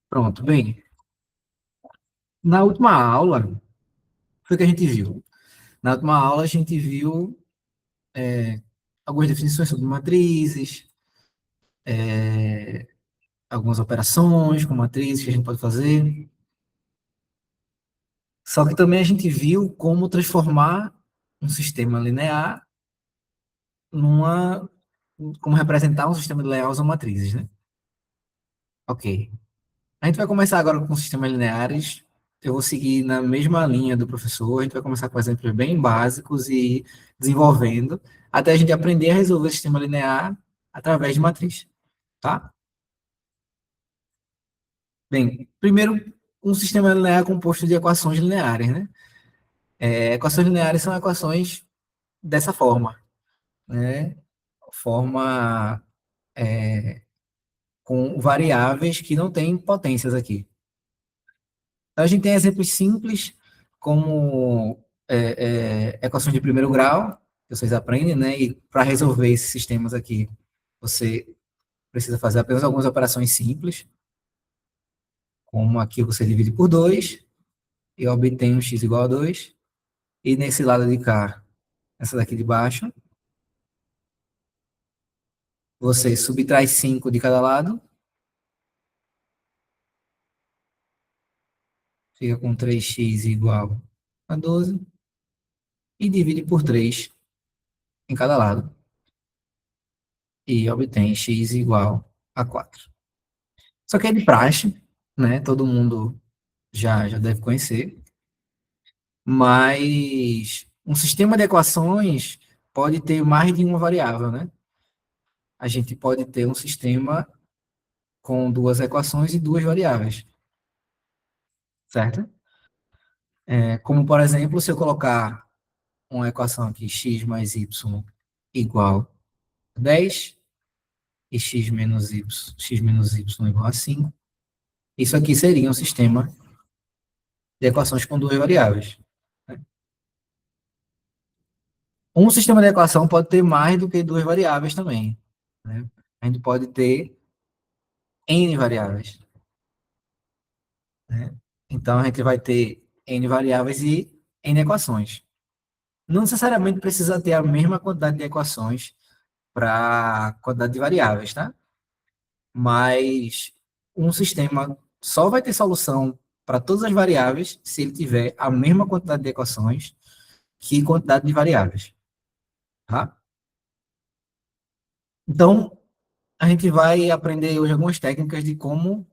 Pronto, bem. Na última aula, foi o que a gente viu. Na última aula, a gente viu algumas definições sobre matrizes, algumas operações com matrizes que a gente pode fazer. Só que também a gente viu como transformar um sistema linear numa. Como representar um sistema linear usando matrizes, né? Ok. A gente vai começar agora com sistemas lineares. Eu vou seguir na mesma linha do professor. A gente vai começar com exemplos bem básicos e desenvolvendo até a gente aprender a resolver o sistema linear através de matriz, tá? Bem, primeiro, um sistema linear é composto de equações lineares, né? Equações lineares são equações dessa forma, né? Forma com variáveis que não têm potências aqui. Então, a gente tem exemplos simples, como equações de primeiro grau, que vocês aprendem, né? E para resolver esses sistemas aqui, você precisa fazer apenas algumas operações simples, como aqui você divide por 2 e obtém um x igual a 2. E nesse lado de cá, essa daqui de baixo, você subtrai 5 de cada lado, fica com 3x igual a 12, e divide por 3 em cada lado, e obtém x igual a 4. Só que é de praxe, né? Todo mundo já deve conhecer, mas um sistema de equações pode ter mais de uma variável, né? A gente pode ter um sistema com duas equações e duas variáveis, certo? Como, por exemplo, se eu colocar uma equação aqui, x mais y igual a 10, e x menos y igual a 5, isso aqui seria um sistema de equações com duas variáveis. Né? Um sistema de equação pode ter mais do que duas variáveis também. Né? A gente pode ter N variáveis. Né? Então, a gente vai ter N variáveis e N equações. Não necessariamente precisa ter a mesma quantidade de equações para a quantidade de variáveis, tá? Mas um sistema só vai ter solução para todas as variáveis se ele tiver a mesma quantidade de equações que quantidade de variáveis, tá? Então, a gente vai aprender hoje algumas técnicas de como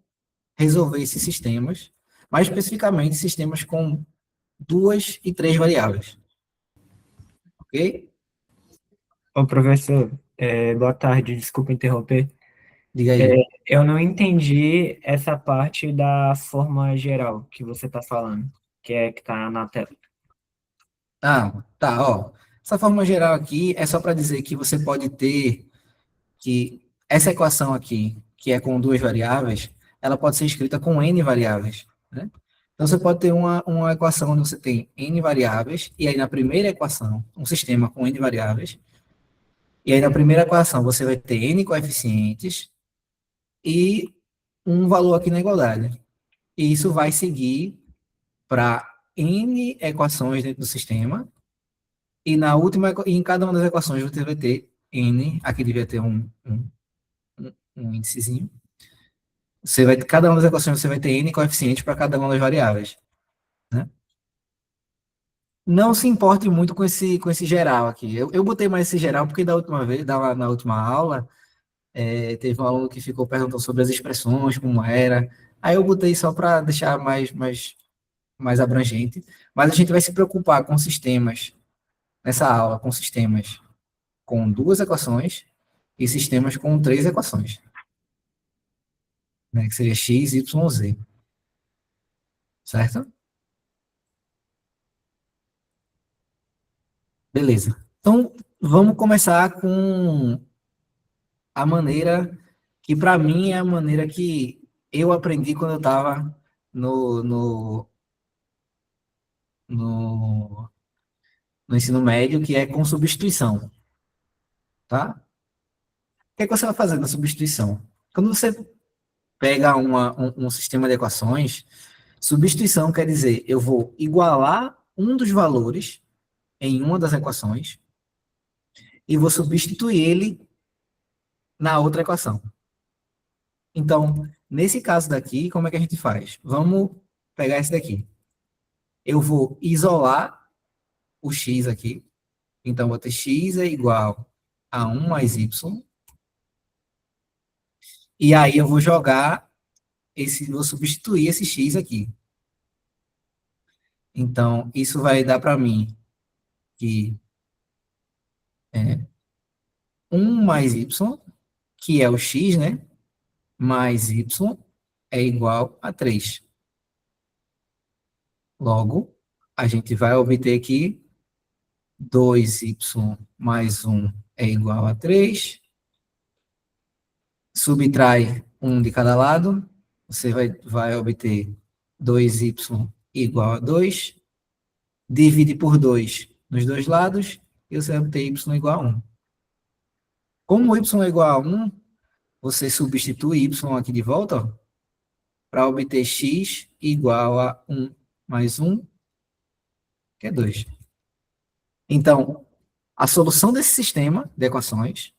resolver esses sistemas, mais especificamente sistemas com duas e três variáveis, ok? Ô, professor, boa tarde, desculpa interromper. Diga É, aí. eu não entendi essa parte da forma geral que você está falando, que está na tela. Ah, tá, ó. Essa forma geral aqui é só para dizer que você pode ter que essa equação aqui, que é com duas variáveis, ela pode ser escrita com n variáveis, né? Então, você pode ter uma equação onde você tem n variáveis, e aí na primeira equação, um sistema com n variáveis, e aí na primeira equação você vai ter n coeficientes e um valor aqui na igualdade. E isso vai seguir para n equações dentro do sistema, e na última, e em cada uma das equações você vai ter n, aqui devia ter um índicezinho. Você vai, cada uma das equações você vai ter n coeficientes para cada uma das variáveis. Né? Não se importe muito com esse geral aqui. Eu botei mais esse geral porque da última vez, na última aula, teve um aluno que ficou perguntando sobre as expressões, como era. Aí eu botei só para deixar mais abrangente. Mas a gente vai se preocupar com sistemas, nessa aula, com sistemas com duas equações e sistemas com três equações, né? Que seria x, y, z. Certo? Beleza. Então, vamos começar com a maneira que, para mim, é a maneira que eu aprendi quando eu estava no, no, no, no ensino médio, que é com substituição, tá? O que é que você vai fazer na substituição? Quando você pega um sistema de equações, substituição quer dizer, eu vou igualar um dos valores em uma das equações e vou substituir ele na outra equação. Então, nesse caso daqui, como é que a gente faz? Vamos pegar esse daqui. Eu vou isolar o x aqui. Então, vou ter x é igual a 1 mais y. E aí eu vou jogar vou substituir esse x aqui. Então, isso vai dar para mim que é 1 mais y, que é o x, né? Mais y é igual a 3. Logo, a gente vai obter aqui 2y mais 1 é igual a 3. Subtrai 1 de cada lado, você vai obter 2y igual a 2. Divide por 2 nos dois lados, e você vai obter y igual a 1. Como y é igual a 1, você substitui y aqui de volta para obter x igual a 1 mais 1, que é 2. Então, a solução desse sistema de equações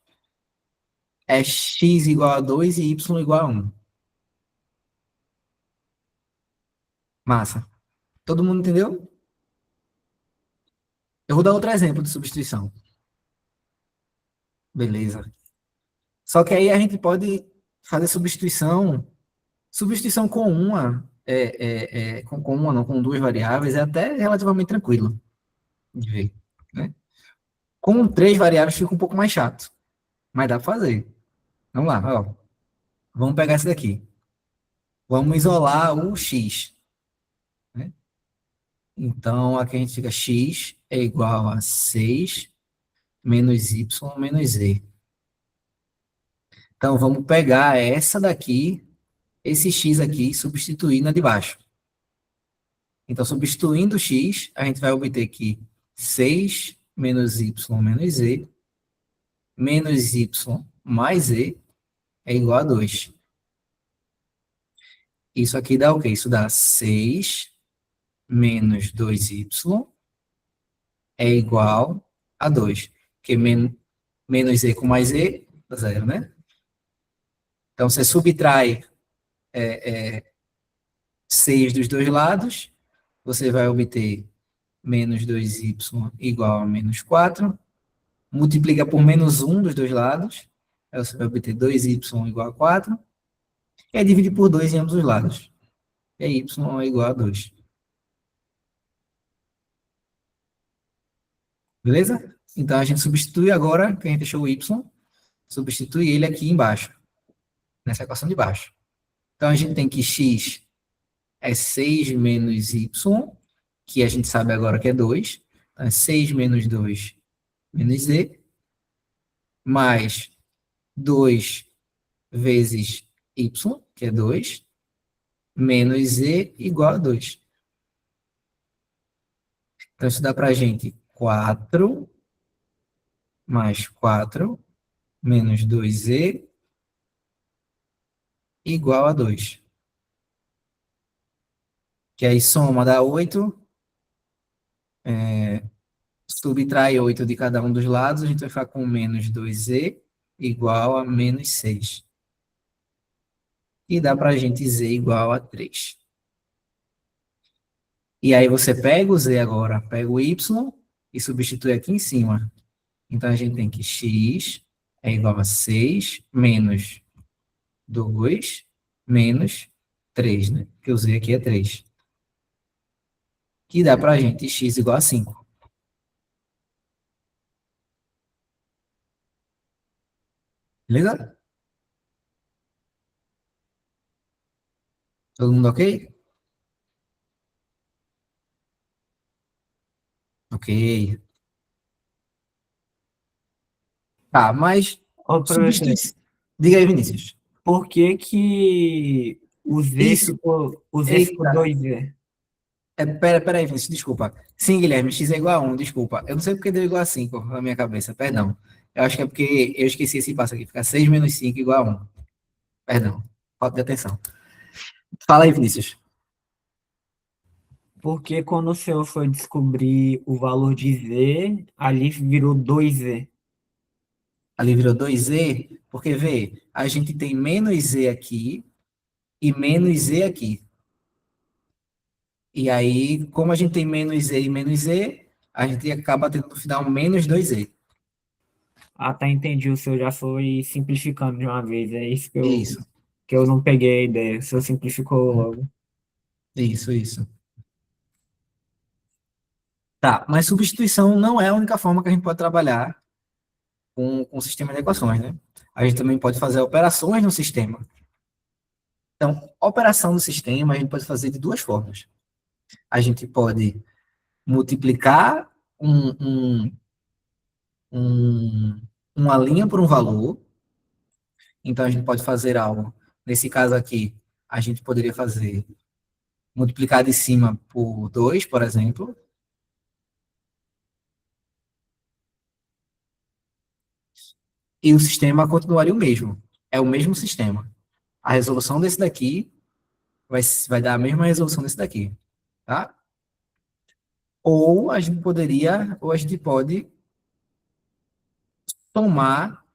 é x igual a 2 e y igual a 1. Massa. Todo mundo entendeu? Eu vou dar outro exemplo de substituição. Beleza. Só que aí a gente pode fazer substituição com com uma não, com duas variáveis, é até relativamente tranquilo de ver, né? Com três variáveis fica um pouco mais chato, mas dá para fazer. Vamos lá, ó. Vamos pegar esse daqui. Vamos isolar o x, né? Então, aqui a gente fica x é igual a 6 menos y menos z. Então, vamos pegar essa daqui, esse x aqui, e substituir na de baixo. Então, substituindo x, a gente vai obter que 6 menos y menos z, menos y mais z, é igual a 2. Isso aqui dá o quê? Isso dá 6 menos 2y é igual a 2. Porque menos z com mais z, dá 0, né? Então, você subtrai 6 dos dois lados, você vai obter menos 2y igual a menos 4. Multiplica por menos 1 dos dois lados, aí você vai obter 2y igual a 4. E aí divide por 2 em ambos os lados. E aí y é igual a 2. Beleza? Então, a gente substitui agora, que a gente achou o y, substitui ele aqui embaixo, nessa equação de baixo. Então, a gente tem que x é 6 menos y, que a gente sabe agora que é 2. Então, é 6 menos 2 menos z, mais 2 vezes y, que é 2, menos z igual a 2. Então, isso dá para a gente 4 mais 4 menos 2z igual a 2. Que aí soma dá 8, subtrai 8 de cada um dos lados, a gente vai ficar com menos 2z igual a menos 6. E dá para a gente z igual a 3. E aí você pega o z agora, pega o y e substitui aqui em cima. Então, a gente tem que x é igual a 6 menos 2 menos 3, né? Porque o z aqui é 3. Que dá para a gente x igual a 5. Beleza? Todo mundo ok? Ok. Tá, mas Ô, professor, substitui. Diga aí, Vinícius. por que que Isso. o Z ficou Eita. 2Z? Pera aí, Vinícius, desculpa. Sim, Guilherme, x é igual a 1, desculpa. Eu não sei porque deu igual a 5 na minha cabeça, perdão. Eu acho que é porque eu esqueci esse passo aqui. Fica 6 menos 5 igual a 1. Perdão, falta de atenção. Fala aí, Vinícius. Porque quando o senhor foi descobrir o valor de Z, ali virou 2Z. Ali virou 2z, porque vê, a gente tem menos z aqui e menos z aqui. E aí, como a gente tem menos z e menos z, a gente acaba tendo no final menos 2z. Ah, tá, entendi. O senhor já foi simplificando de uma vez. É isso Isso, que eu não peguei a ideia. O senhor simplificou logo. isso. Tá, mas substituição não é a única forma que a gente pode trabalhar com o sistema de equações, né? A gente também pode fazer operações no sistema. Então, operação no sistema a gente pode fazer de duas formas. A gente pode multiplicar um, uma linha por um valor. Então, a gente pode fazer algo. Nesse caso aqui, a gente poderia fazer multiplicar de cima por 2, por exemplo, e o sistema continuaria o mesmo. É o mesmo sistema. A resolução desse daqui vai dar a mesma resolução desse daqui, tá? Ou a gente pode tomar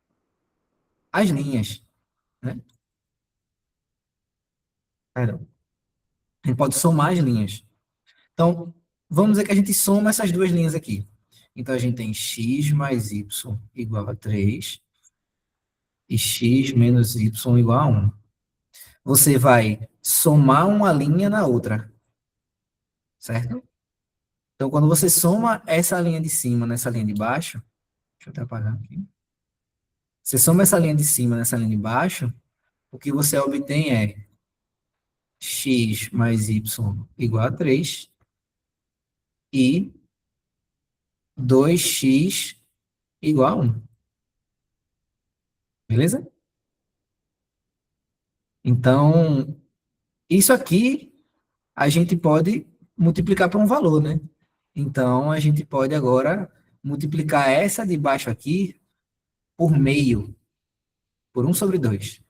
as linhas, né? Perdão. A gente pode somar as linhas. Então, vamos dizer que a gente soma essas duas linhas aqui. Então, a gente tem x mais y igual a 3 e x menos y igual a 1. Você vai somar uma linha na outra, certo? Então, quando você soma essa linha de cima nessa linha de baixo, deixa eu até apagar aqui. Você soma essa linha de cima nessa linha de baixo, o que você obtém é x mais y igual a 3 e 2x igual a 1. Beleza? Então, isso aqui a gente pode multiplicar por um valor, né? Então, a gente pode agora multiplicar essa de baixo aqui por meio, por 1/2.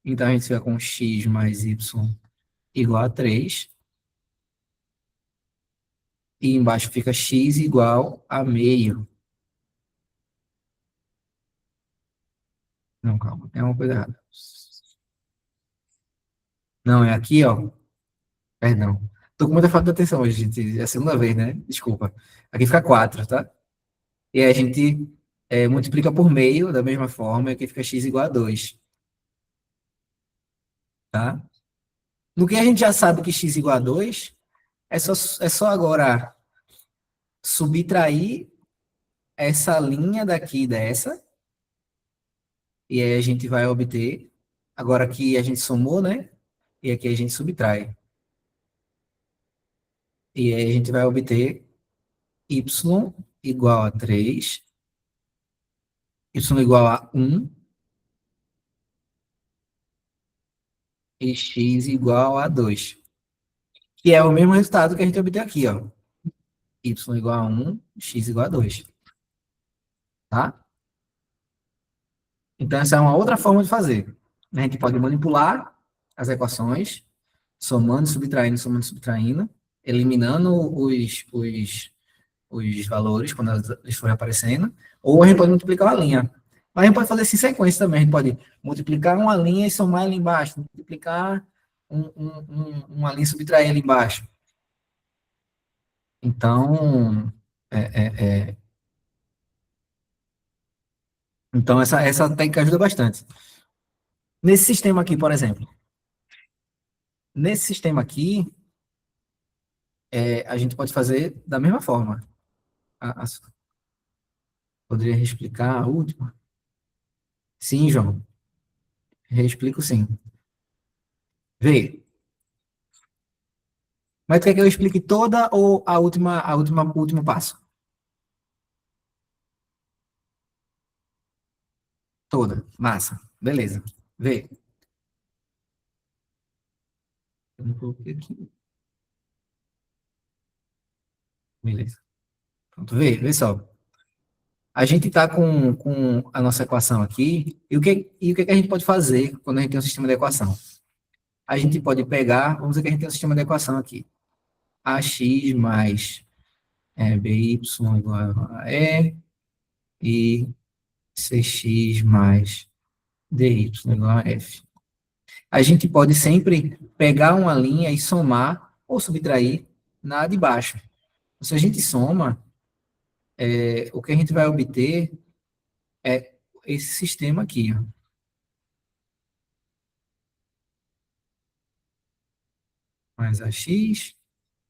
Então, a gente fica com x mais y igual a 3. E embaixo fica x igual a meio. Não, calma, tem uma coisa errada. Não, é aqui, ó. Perdão. Tô com muita falta de atenção hoje, gente. É a segunda vez, né? Desculpa. Aqui fica 4, tá? E aí a gente multiplica por meio, da mesma forma, e aqui fica x igual a 2, tá? No que a gente já sabe que x igual a 2, é só agora subtrair essa linha daqui dessa, e aí a gente vai obter, agora aqui a gente somou, né? E aqui a gente subtrai. E aí a gente vai obter y igual a 3, y igual a 1 e x igual a 2. Que é o mesmo resultado que a gente obteve aqui, ó. Y igual a 1, x igual a 2. Tá? Então, essa é uma outra forma de fazer. A gente pode manipular as equações, somando, subtraindo, eliminando os valores quando eles forem aparecendo, ou a gente pode multiplicar uma linha. Mas a gente pode fazer isso em sequência também. A gente pode multiplicar uma linha e somar ela embaixo, multiplicar uma linha e subtrair ela embaixo. Então, é, é, é, então essa técnica ajuda bastante. Nesse sistema aqui, por exemplo, nesse sistema aqui, a gente pode fazer da mesma forma. A- a- Poderia reexplicar a última? Sim, João. Reexplico sim. Vê, mas quer que eu explique toda ou o último passo? Toda. Massa. Beleza. Vê. Eu não coloquei aqui. Beleza. Pronto, vê só. A gente está com a nossa equação aqui, e o que a gente pode fazer quando a gente tem um sistema de equação? A gente pode pegar, vamos dizer que a gente tem um sistema de equação aqui. AX mais BY igual a e CX mais DY igual a F. A gente pode sempre pegar uma linha e somar ou subtrair na de baixo. Se a gente soma, o que a gente vai obter é esse sistema aqui, ó. Mais AX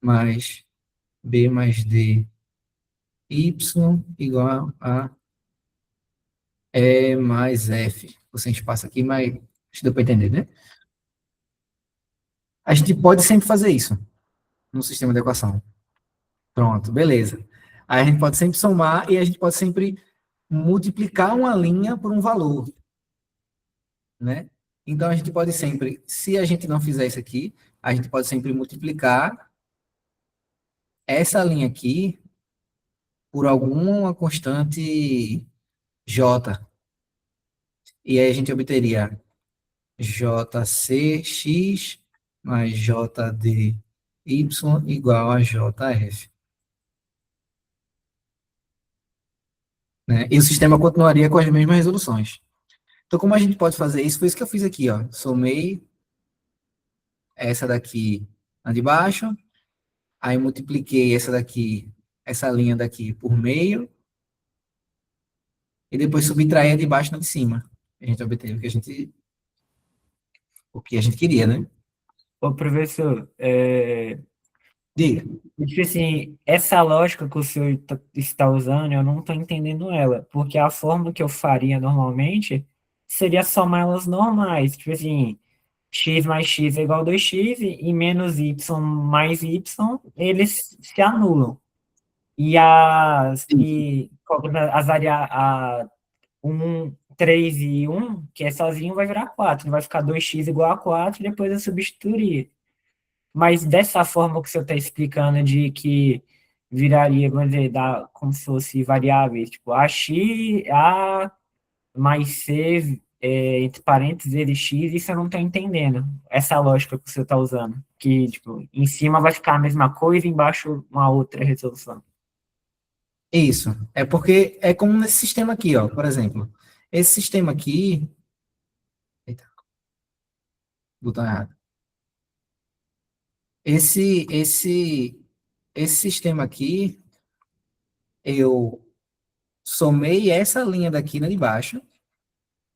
mais B mais D Y igual a E mais F. Você espaço aqui, mas acho que deu para entender, né? A gente pode sempre fazer isso no sistema de equação. Pronto, beleza. Aí a gente pode sempre somar e a gente pode sempre multiplicar uma linha por um valor, né? Então a gente pode sempre, se a gente não fizer isso aqui, a gente pode sempre multiplicar essa linha aqui por alguma constante J. E aí a gente obteria JCX mais JDY igual a JF. Né? E o sistema continuaria com as mesmas resoluções. Então, como a gente pode fazer isso? Foi isso que eu fiz aqui, ó. Somei essa daqui na de baixo, aí multipliquei essa daqui, essa linha daqui por meio, e depois subtraí a de baixo na de cima. A gente obteve o que a gente queria, né? Ô, professor, Diga. tipo assim, essa lógica que o senhor está usando, eu não estou entendendo ela, porque a forma que eu faria normalmente seria somar elas normais, tipo assim, x mais x é igual a 2x e menos y mais y, eles se anulam. E a 1, 3 e 1, que é sozinho, vai virar 4. Vai ficar 2x igual a 4 e depois eu substituiria. Mas dessa forma que o senhor está explicando, de que viraria, vamos dizer, como se fosse variáveis, tipo A mais C, entre parênteses, ele X, isso eu não estou entendendo. Essa lógica que o senhor está usando. Que, tipo, em cima vai ficar a mesma coisa, embaixo uma outra resolução. Isso. É porque é como nesse sistema aqui, ó. Por exemplo, esse sistema aqui. Eita, botão errado. Esse sistema aqui, eu somei essa linha daqui na de baixo,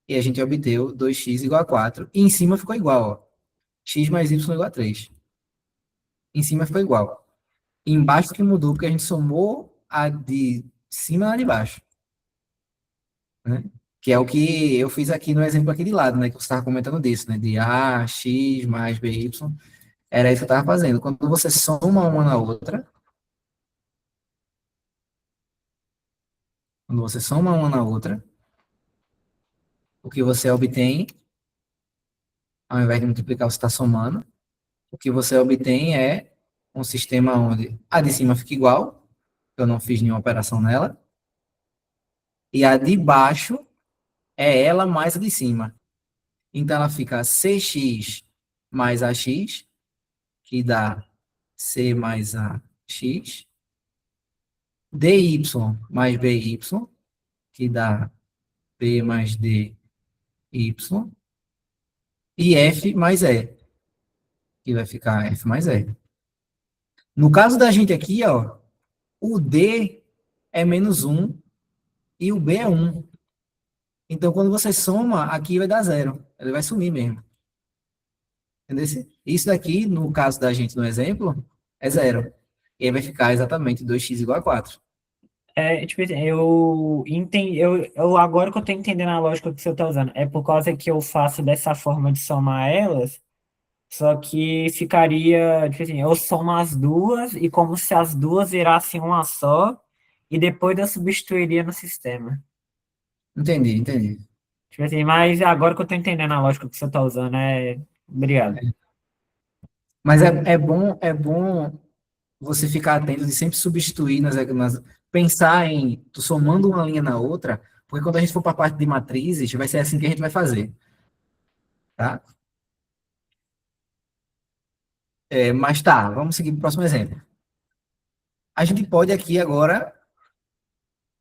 e a gente obteve 2x igual a 4. E em cima ficou igual, ó. X mais y igual a 3. Em cima ficou igual. E embaixo que mudou, porque a gente somou a de cima na de baixo. Né? Que é o que eu fiz aqui no exemplo aqui de lado, né? Que você estava comentando disso, né? De A, X mais BY. Era isso que eu estava fazendo. Quando você soma uma na outra, quando você soma uma na outra, o que você obtém, ao invés de multiplicar, você está somando, o que você obtém é um sistema onde a de cima fica igual, eu não fiz nenhuma operação nela, e a de baixo é ela mais a de cima. Então ela fica CX mais AX, que dá C mais AX, DY mais BY, que dá B mais DY, e F mais E, que vai ficar F mais E. No caso da gente aqui, ó, o D é menos 1 e o B é 1. Então, quando você soma, aqui vai dar zero. Ele vai sumir mesmo. Entendeu? Isso daqui, no caso da gente, no exemplo, é zero. E aí vai ficar exatamente 2x igual a 4. Tipo assim, eu entendi, agora que eu tô entendendo a lógica que você está usando, é por causa que eu faço dessa forma de somar elas, só que ficaria, tipo assim, eu somo as duas e como se as duas virassem uma só, e depois eu substituiria no sistema. Entendi, entendi. Tipo assim, mas agora que eu tô entendendo a lógica que você está usando, obrigado. Mas é bom você ficar atento de sempre substituir pensar em tu somando uma linha na outra, porque quando a gente for para a parte de matrizes, vai ser assim que a gente vai fazer, tá? Mas tá, vamos seguir para o próximo exemplo. A gente pode aqui agora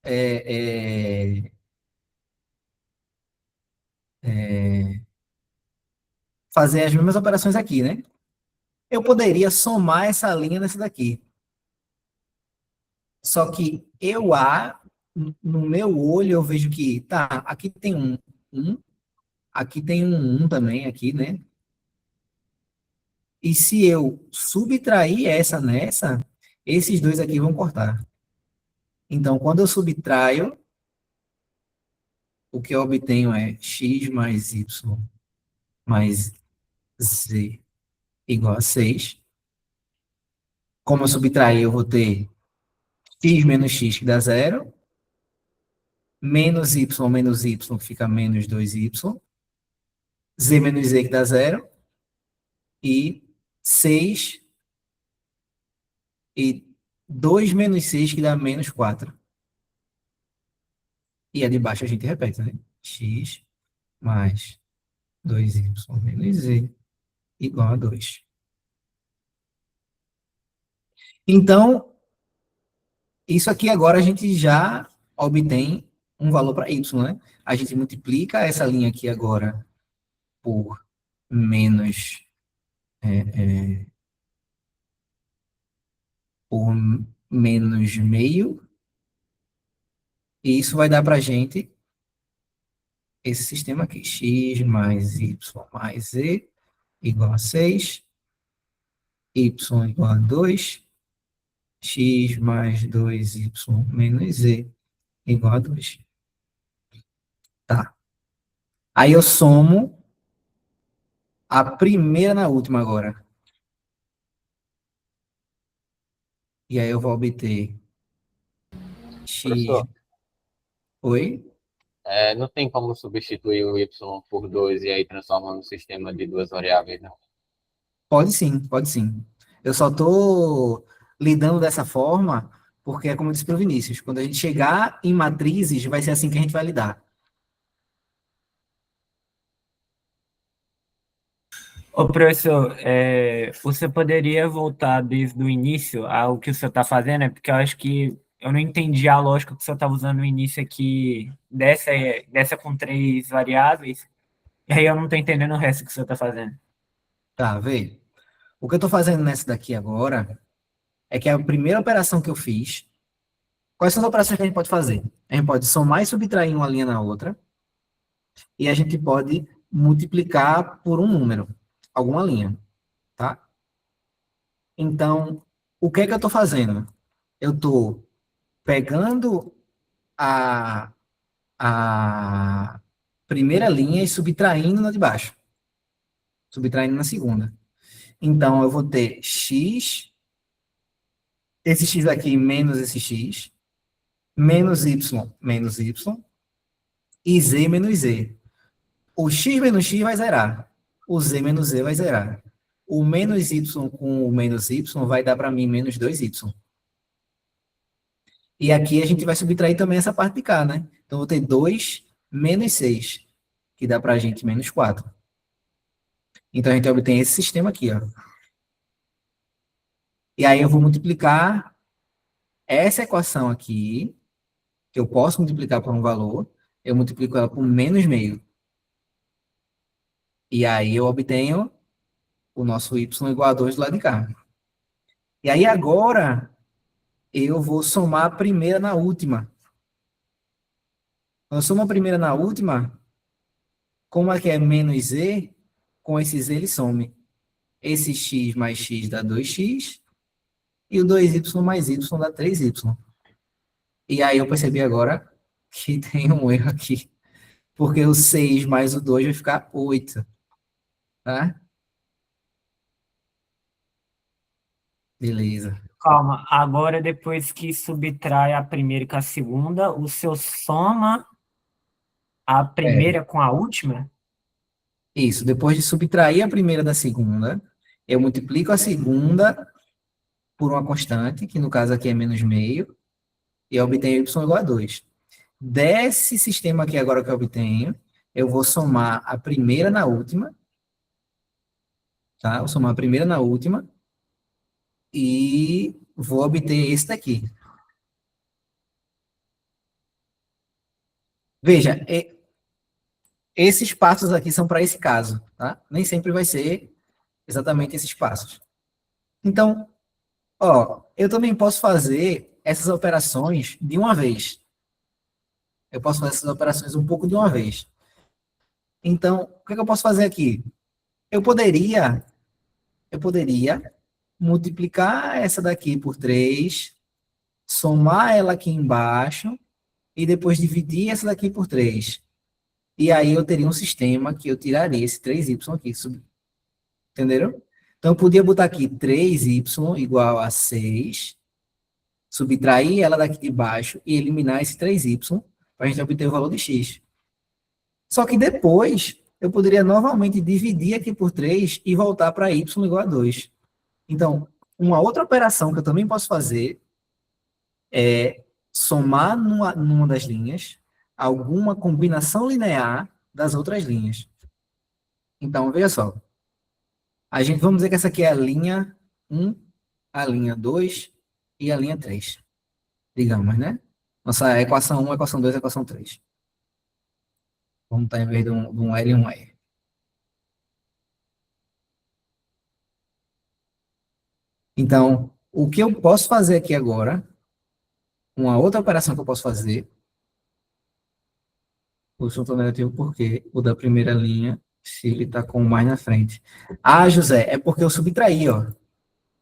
é, é, é, fazer as mesmas operações aqui, né? Eu poderia somar essa linha nessa daqui. Só que no meu olho, eu vejo que, tá, aqui tem um, aqui tem um também, aqui, né? E se eu subtrair essa nessa, esses dois aqui vão cortar. Então, quando eu subtraio, o que eu obtenho é x mais y mais z igual a 6. Como eu subtrair, eu vou ter x menos x, que dá zero, menos y, que fica menos 2y, z menos z, que dá zero, e 6 e 2 menos 6, que dá menos 4. E a de baixo a gente repete, né? X mais 2y menos z igual a 2. Então, isso aqui agora a gente já obtém um valor para y, né? A gente multiplica essa linha aqui agora por menos, por menos meio, e isso vai dar para a gente esse sistema aqui, x mais y mais z igual a 6, y igual a 2, x mais 2y menos z igual a 2. Tá. Aí eu somo a primeira na última agora. E aí eu vou obter x... Professor, Oi? não tem como substituir o y por 2 e aí transformar no sistema de duas variáveis, não? Pode sim, pode sim. Eu só estou lidando dessa forma porque é como eu disse para o Vinícius, quando a gente chegar em matrizes, vai ser assim que a gente vai lidar. Ô, professor, você poderia voltar desde o início ao que o senhor está fazendo? Porque eu acho que eu não entendi a lógica que o senhor está usando no início aqui, dessa com três variáveis, e aí eu não estou entendendo o resto que o senhor está fazendo. Tá, vê? O que eu estou fazendo nessa daqui agora é que a primeira operação que eu fiz. Quais são as operações que a gente pode fazer? A gente pode somar e subtrair uma linha na outra, e a gente pode multiplicar por um número, alguma linha, tá? Então, o que é que eu estou fazendo? Eu estou pegando a, a primeira linha e subtraindo na de baixo, subtraindo na segunda. Então, eu vou ter x, esse x aqui menos esse x, menos y, e z menos z. O x menos x vai zerar. O z menos z vai zerar. O menos y com o menos y vai dar para mim menos 2y. E aqui a gente vai subtrair também essa parte de cá, né? Então, eu vou ter 2 menos 6, que dá para a gente menos 4. Então, a gente obtém esse sistema aqui, ó. E aí eu vou multiplicar essa equação aqui, que eu posso multiplicar por um valor, eu multiplico ela por menos meio. E aí eu obtenho o nosso y igual a 2 do lado de cá. E aí agora eu vou somar a primeira na última. Quando eu somo a primeira na última, como aqui é menos z, com esse z ele some. Esse x mais x dá 2x, e o 2y mais y dá 3y. E aí eu percebi agora que tem um erro aqui, porque o 6 mais o 2 vai ficar 8. Tá? Beleza. Calma, agora depois que subtrai a primeira com a segunda, o seu soma a É, primeira com a última? isso. Depois de subtrair a primeira da segunda, eu multiplico a segunda por uma constante, que no caso aqui é menos meio, E eu obtenho y igual a 2. Desse sistema aqui agora que eu obtenho, eu vou somar a primeira na última, tá? Vou somar a primeira na última e vou obter esse daqui. Veja, esses passos aqui são para esse caso, tá? Nem sempre vai ser exatamente esses passos. Então, ó, eu também posso fazer essas operações de uma vez. Eu posso fazer essas operações um pouco de uma vez. Então, o que eu posso fazer aqui? Eu poderia multiplicar essa daqui por 3, somar ela aqui embaixo e depois dividir essa daqui por 3. E aí eu teria um sistema que eu tiraria esse 3y aqui, entenderam? Então eu podia botar aqui 3y igual a 6, subtrair ela daqui de baixo e eliminar esse 3y para a gente obter o valor de x. Só que depois eu poderia novamente dividir aqui por 3 e voltar para y igual a 2. Então, uma outra operação que eu também posso fazer é somar numa das linhas alguma combinação linear das outras linhas. Então, veja só. Vamos dizer que essa aqui é a linha 1, a linha 2 e a linha 3. Digamos, né? Nossa equação 1, equação 2, equação 3. Vamos estar em vez de um L e um R. Então, o que eu posso fazer aqui agora, uma outra operação que eu posso fazer, o assunto negativo porque o da primeira linha, se ele está com o mais na frente. Ah, José, é porque eu subtraí, ó.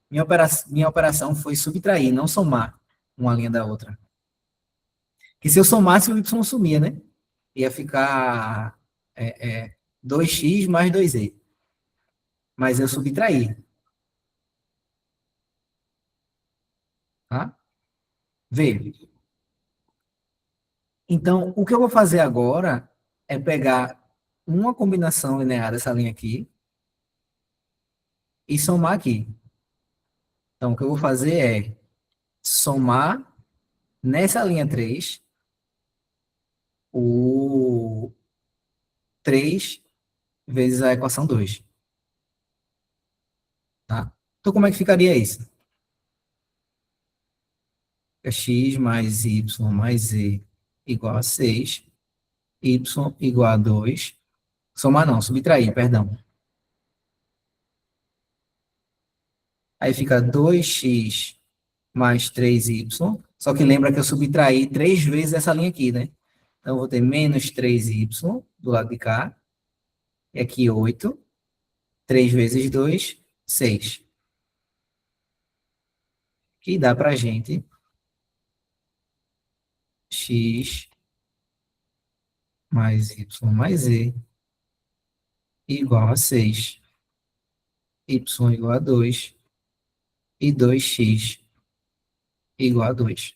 Minha operação foi subtrair, não somar uma linha da outra. Que se eu somasse, o y sumia, né? Ia ficar 2x mais 2e. Mas eu subtraí. Tá? Vê. Então, o que eu vou fazer agora é pegar uma combinação linear dessa linha aqui e somar aqui. Então, o que eu vou fazer é somar nessa linha 3 o 3 vezes a equação 2. Tá? Então, como é que ficaria isso? É x mais y mais z igual a 6, y igual a 2. Somar não, subtrair, perdão. Aí fica 2x mais 3y, só que lembra que eu subtraí 3 vezes essa linha aqui, né? Então, eu vou ter menos 3y do lado de cá, e aqui 8, 3 vezes 2, 6. Que dá pra gente x mais y mais z igual a 6, y igual a 2 e 2x igual a 2.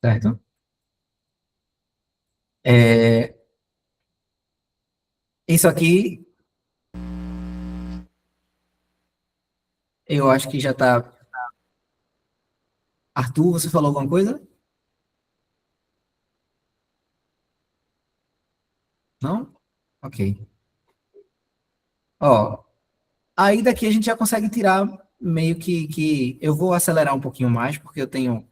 Certo? Isso aqui, eu acho que já está... Arthur, você falou alguma coisa? Não? Ok. Ó, aí daqui a gente já consegue tirar meio que... Eu vou acelerar um pouquinho mais, porque eu tenho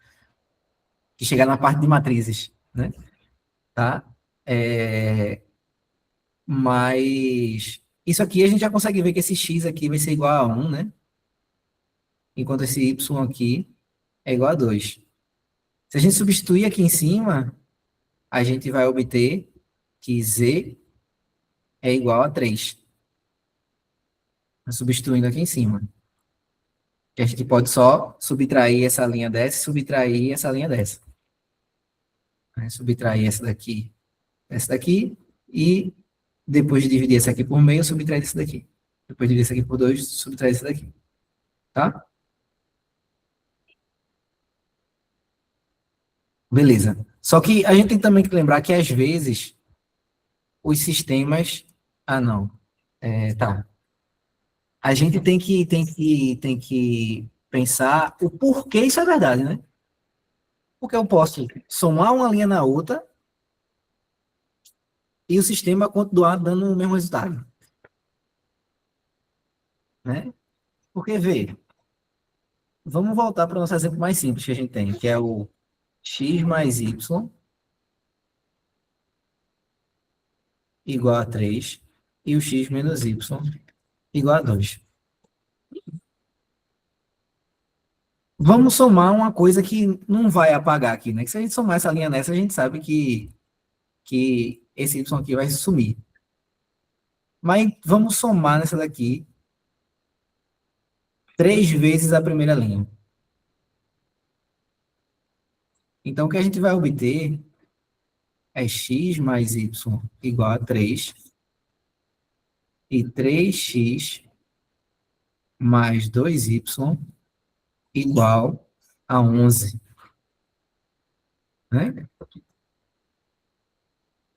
que chegar na parte de matrizes, né? Tá? Mas isso aqui a gente já consegue ver que esse x aqui vai ser igual a 1, né? Enquanto esse y aqui é igual a 2. Se a gente substituir aqui em cima, a gente vai obter que z é igual a 3. Substituindo aqui em cima. Que a gente pode só subtrair essa linha dessa e subtrair essa linha dessa. Subtrair essa daqui, e depois de dividir essa aqui por meio, subtrair essa daqui. Depois de dividir essa aqui por 2, subtrair essa daqui. Tá? Beleza. Só que a gente tem também que lembrar que, às vezes, os sistemas... Ah, não. Tá. A gente tem que pensar o porquê isso é verdade, né? Porque eu posso somar uma linha na outra e o sistema continuar dando o mesmo resultado. Né? Porque, vê, vamos voltar para o nosso exemplo mais simples que a gente tem, que é o x mais y igual a 3 e o x menos y igual a 2. Vamos somar uma coisa que não vai apagar aqui, né? Que se a gente somar essa linha nessa, a gente sabe que esse y aqui vai sumir. Mas vamos somar nessa daqui 3 vezes a primeira linha. Então, o que a gente vai obter é x mais y igual a 3 e 3x mais 2y igual a 11. Né?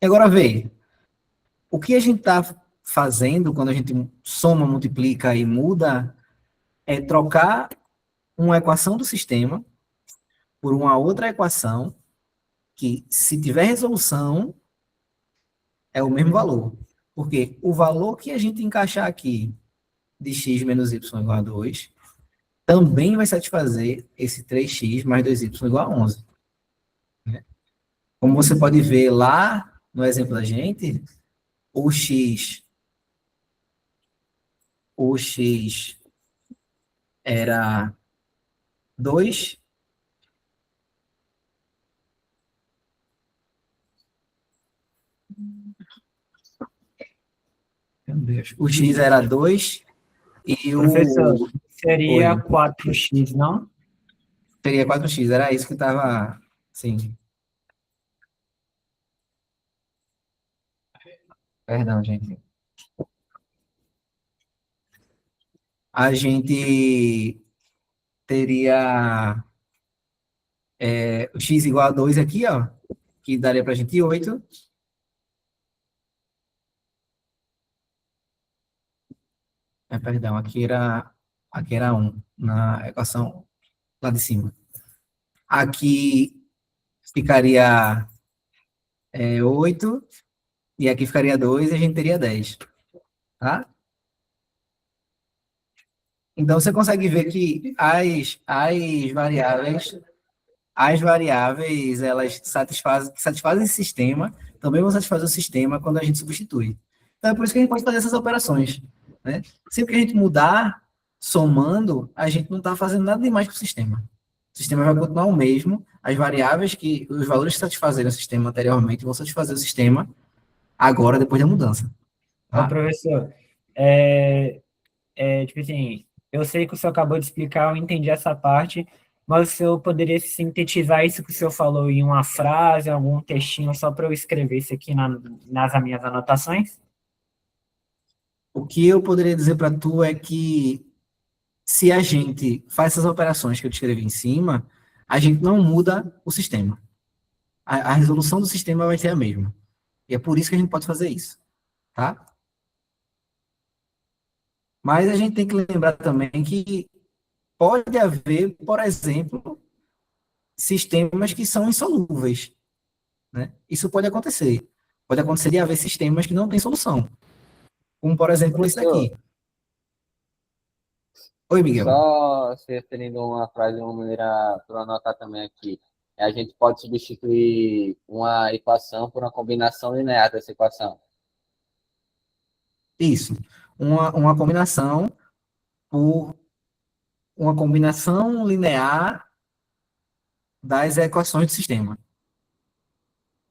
Agora, vê, o que a gente está fazendo quando a gente soma, multiplica e muda é trocar uma equação do sistema por uma outra equação que, se tiver resolução, é o mesmo valor. Porque o valor que a gente encaixar aqui de x menos y igual a 2 também vai satisfazer esse 3x mais 2y igual a 11. Né? Como você pode ver lá no exemplo da gente, o x era 2. Meu Deus. O x era 2 e Professor, o... seria Oi. 4x, não? Seria 4x, era isso que estava... Sim. Perdão, gente. A gente teria o x igual a 2 aqui, ó, que daria para a gente 8. Perdão, aqui era 1, na equação lá de cima. Aqui ficaria 8, e aqui ficaria 2, e a gente teria 10. Tá? Então, você consegue ver que as variáveis, elas satisfazem esse sistema, também vão satisfazer o sistema quando a gente substitui. Então, é por isso que a gente pode fazer essas operações. Né? Sempre que a gente mudar, somando, a gente não está fazendo nada demais para o sistema. O sistema vai continuar o mesmo, as variáveis os valores que satisfazeram o sistema anteriormente vão satisfazer o sistema agora, depois da mudança. Tá? Ó, professor, tipo assim, eu sei que o senhor acabou de explicar, eu entendi essa parte, mas o senhor poderia sintetizar isso que o senhor falou em uma frase, algum textinho, só para eu escrever isso aqui nas minhas anotações? O que eu poderia dizer para tu é que se a gente faz essas operações que eu descrevi em cima, a gente não muda o sistema. A resolução do sistema vai ser a mesma. E é por isso que a gente pode fazer isso. Tá? Mas a gente tem que lembrar também que pode haver, por exemplo, sistemas que são insolúveis. Né? Isso pode acontecer. Pode acontecer de haver sistemas que não têm solução. Como, por exemplo, esse daqui. Oi, Miguel. Só se referindo a uma frase de uma maneira para anotar também aqui. A gente pode substituir uma equação por uma combinação linear dessa equação. Isso. Uma combinação por uma combinação linear das equações do sistema.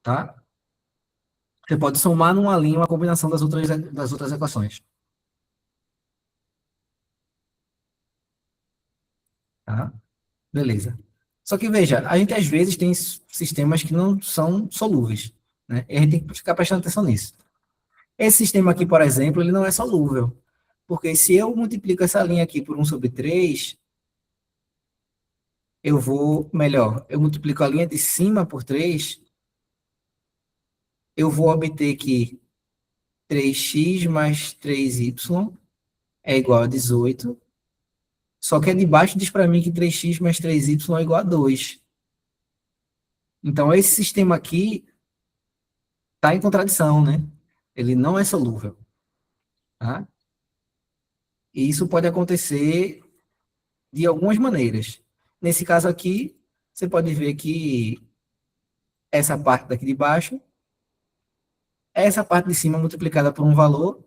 Tá? Você pode somar numa linha uma combinação das outras equações. Tá? Beleza. Só que, veja, a gente às vezes tem sistemas que não são solúveis. Né? E a gente tem que ficar prestando atenção nisso. Esse sistema aqui, por exemplo, ele não é solúvel. Porque se eu multiplico essa linha aqui por 1 sobre 3, eu multiplico a linha de cima por 3, eu vou obter que 3x mais 3y é igual a 18, só que a de baixo diz para mim que 3x mais 3y é igual a 2. Então, esse sistema aqui está em contradição, né? Ele não é solúvel. Tá? E isso pode acontecer de algumas maneiras. Nesse caso aqui, você pode ver que essa parte daqui de baixo, essa parte de cima multiplicada por um valor,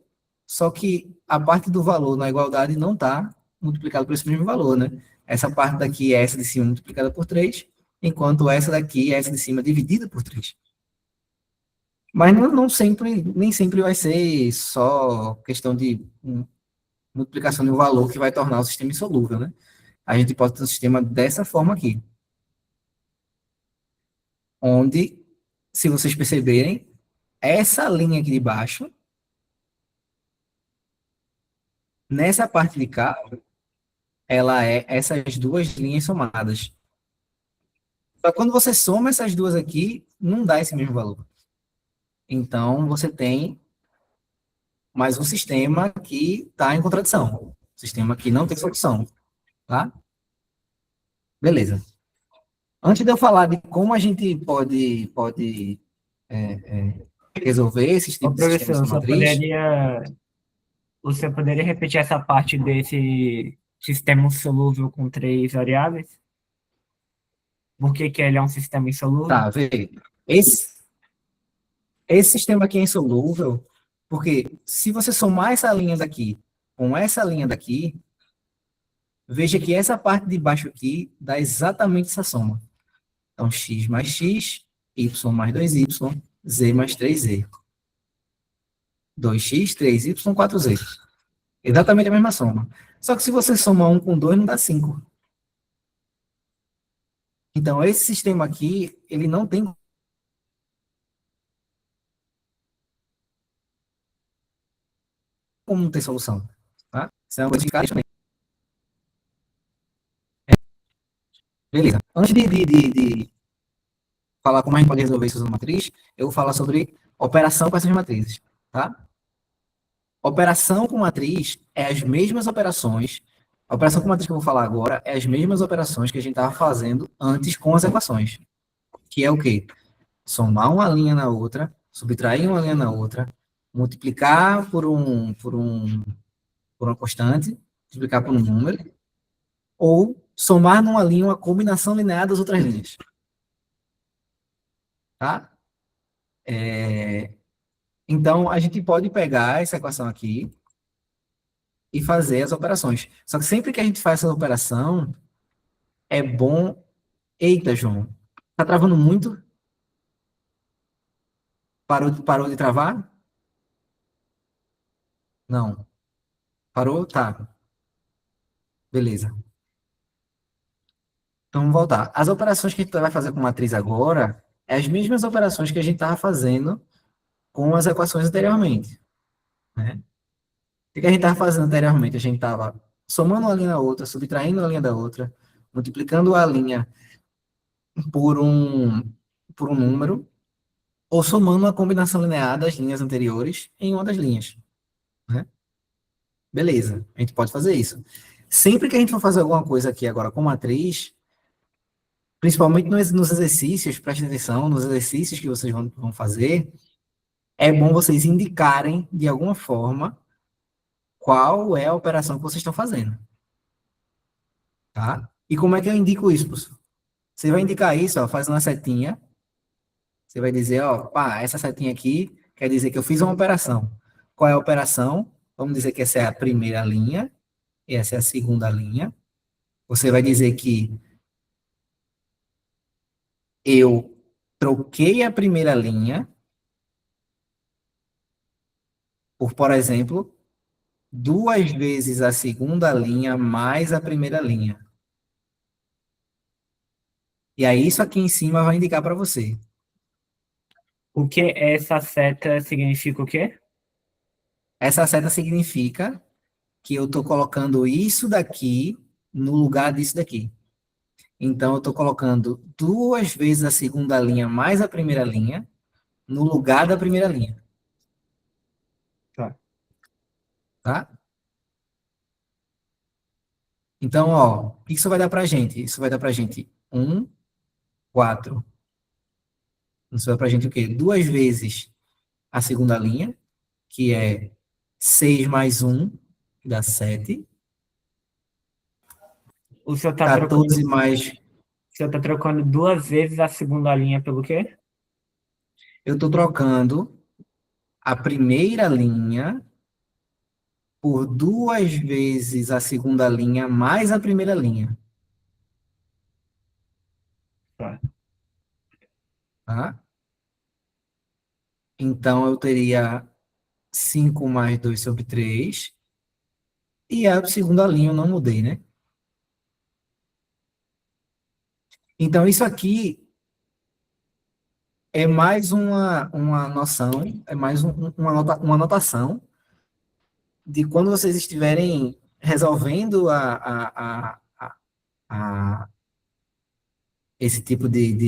só que a parte do valor na igualdade não está multiplicada por esse mesmo valor, né? Essa parte daqui é essa de cima multiplicada por 3, enquanto essa daqui é essa de cima dividida por 3. Mas não sempre, nem sempre vai ser só questão de multiplicação de um valor que vai tornar o sistema insolúvel, né? A gente pode ter um sistema dessa forma aqui, onde, se vocês perceberem, essa linha aqui de baixo, nessa parte de cá, ela é essas duas linhas somadas. Só que quando você soma essas duas aqui, não dá esse mesmo valor. Então, você tem mais um sistema que está em contradição. Um sistema que não tem solução. Tá? Beleza. Antes de eu falar de como a gente pode resolver esses Ô, tipos de sistemas professor, com matriz, você poderia repetir essa parte desse sistema insolúvel com três variáveis? Por que que ele é um sistema insolúvel? tá, vê. Esse sistema aqui é insolúvel, porque se você somar essa linha daqui com essa linha daqui, veja que essa parte de baixo aqui dá exatamente essa soma. Então, x mais x, y mais 2y, z mais 3z. 2x, 3y, 4z. Exatamente a mesma soma. Só que se você somar 1 com 2, não dá 5. Então, esse sistema aqui, ele não tem como ter solução. Tá? Isso é uma coisa de cara também. Beleza. Antes de falar como a gente pode resolver isso usando matriz, eu vou falar sobre operação com essas matrizes. Tá? Operação com matriz é as mesmas operações. A operação com matriz que eu vou falar agora é as mesmas operações que a gente estava fazendo antes com as equações. Que é o quê? Somar uma linha na outra, subtrair uma linha na outra, multiplicar por uma constante, multiplicar por um número, ou somar numa linha uma combinação linear das outras linhas. Tá? Então, a gente pode pegar essa equação aqui e fazer as operações. Só que sempre que a gente faz essa operação, é bom... Eita, João, tá travando muito? Parou de travar? Não. Parou? Tá. Beleza. Então, vamos voltar. As operações que a gente vai fazer com matriz agora é as mesmas operações que a gente estava fazendo com as equações anteriormente. Né? O que a gente estava fazendo anteriormente? A gente estava somando uma linha na outra, subtraindo uma linha da outra, multiplicando a linha por um, por um número, ou somando uma combinação linear das linhas anteriores em uma das linhas. Né? Beleza, a gente pode fazer isso. Sempre que a gente for fazer alguma coisa aqui agora com matriz, principalmente nos exercícios, prestem atenção, nos exercícios que vocês vão fazer, é bom vocês indicarem, de alguma forma, qual é a operação que vocês estão fazendo. Tá? E como é que eu indico isso, professor? Você vai indicar isso, ó, fazendo uma setinha. Você vai dizer, ó, pá, essa setinha aqui quer dizer que eu fiz uma operação. Qual é a operação? Vamos dizer que essa é a primeira linha, e essa é a segunda linha. Você vai dizer que eu troquei a primeira linha por exemplo, duas vezes a segunda linha mais a primeira linha. E aí isso aqui em cima vai indicar para você. O que essa seta significa o quê? Essa seta significa que eu estou colocando isso daqui no lugar disso daqui. Então, eu estou colocando duas vezes a segunda linha mais a primeira linha no lugar da primeira linha. Tá. Tá? Então, ó, o que isso vai dar para a gente? Isso vai dar para a gente 1, 4, Isso é para a gente o quê? 2 vezes a segunda linha, que é 6 mais 1, que dá 7. O senhor está 14 mais... o senhor tá trocando 2 vezes a segunda linha pelo quê? Eu estou trocando a primeira linha por 2 vezes a segunda linha mais a primeira linha. Tá. Tá? Então, eu teria 5 mais 2 sobre 3. E a segunda linha eu não mudei, né? Então, isso aqui é mais uma noção, é mais uma anotação de quando vocês estiverem resolvendo esse tipo